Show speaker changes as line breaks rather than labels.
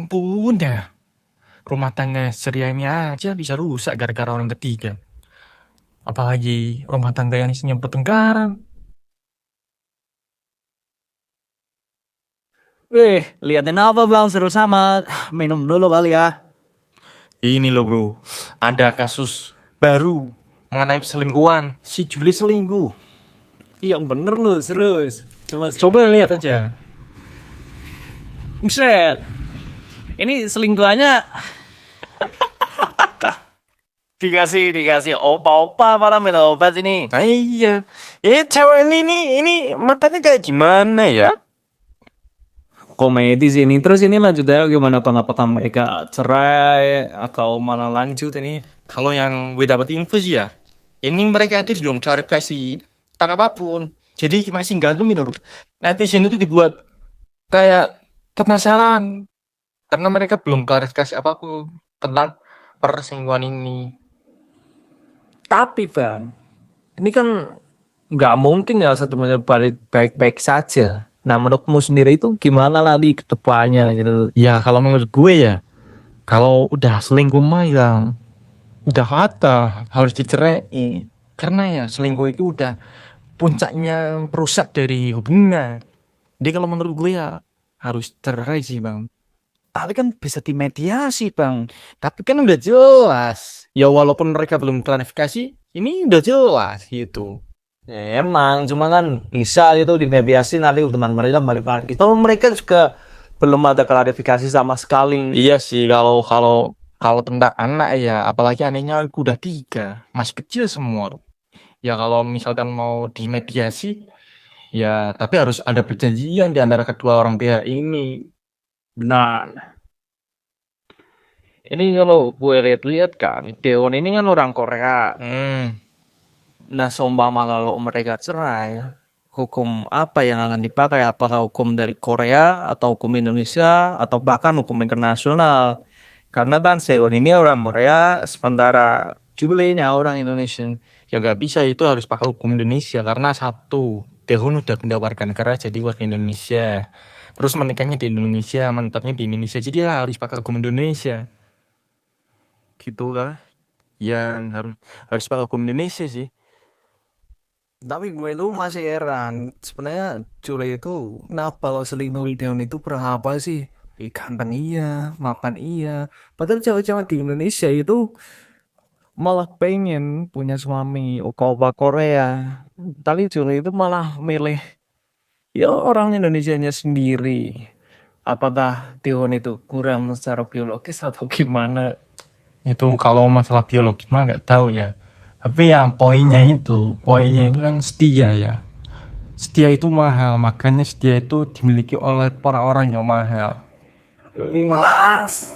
ampun dah. Rumah tangga ceria ini aja bisa rusak gara-gara orang ketiga. Apalagi rumah tangga yang isinya pertengkaran.
Wih, liatin apa bang? Seru sama. Minum dulu kali ya.
Ini loh bro, ada kasus baru mengenai selingkuhan. Si Juli selingkuh.
Yang bener lu, serius.
Coba lihat aja.
Buset. Ini selingkuhannya dikasih opa-opa malah minum obat ini.
Nah, iya. Cewek ini matanya kayak gimana ya?
Komedi sih ini. Terus ini lanjutnya gimana bang? Apakah mereka cerai atau malah lanjut ini?
Kalau yang gue dapat info sih ya, ini mereka itu belum klarifikasi tentang apapun. Jadi masih gantung gitu. Netizen itu dibuat kayak penasaran karena mereka belum klarifikasi apapun tentang perselingkuhan ini.
Tapi bang, ini kan nggak mungkin ya satu baik-baik saja. Nah menurutmu sendiri itu gimana nanti ke depannya gitu?
Ya kalau menurut gue ya, kalau udah selingkuh mah ya udah kata harus dicerai. Karena ya selingkuh itu udah puncaknya perusak dari hubungan. Jadi kalau menurut gue ya harus cerai sih bang.
Tapi kan bisa dimediasi bang.
Tapi kan udah jelas. Ya walaupun mereka belum klarifikasi, ini udah jelas gitu.
Ya, emang cuma kan bisa itu dimediasi nanti teman mereka balik lagi. Kalau mereka juga belum ada klarifikasi sama sekali.
Iya sih kalau tentang anak ya, apalagi anaknya udah 3, masih kecil semua. Ya kalau misalkan mau dimediasi, ya tapi harus ada perjanjian di antara kedua orang pihak ini.
Benar. Ini kalau gue lihat kan, Deon ini kan orang Korea. Nah, seumpama kalau mereka cerai, hukum apa yang akan dipakai? Apakah hukum dari Korea atau hukum Indonesia atau bahkan hukum internasional? Karena kan Seon ini orang Korea, sementara Jubileenya orang Indonesia.
Ya nggak bisa, itu harus pakai hukum Indonesia karena satu, Dehun udah pindah warga negara jadi warga Indonesia. Terus menikahnya di Indonesia, menetapnya di Indonesia, jadi ya harus pakai hukum Indonesia. Gitu lah. Ya harus pakai hukum Indonesia sih.
Tapi gue itu masih heran. Sebenarnya Jule itu kenapa kalau selingkuh Deon itu pernah apa sih? Ganteng iya, makan iya. Padahal cewek-cewek di Indonesia itu malah pengen punya suami opa Korea. Tapi Jule itu malah milih ya orang Indonesianya sendiri. Apakah Deon itu kurang secara biologis atau gimana?
Itu kalau masalah biologi mah nggak tahu ya. Tapi yang poinnya itu kan setia ya. Setia itu mahal, makanya setia itu dimiliki oleh para orang yang mahal.
Mas.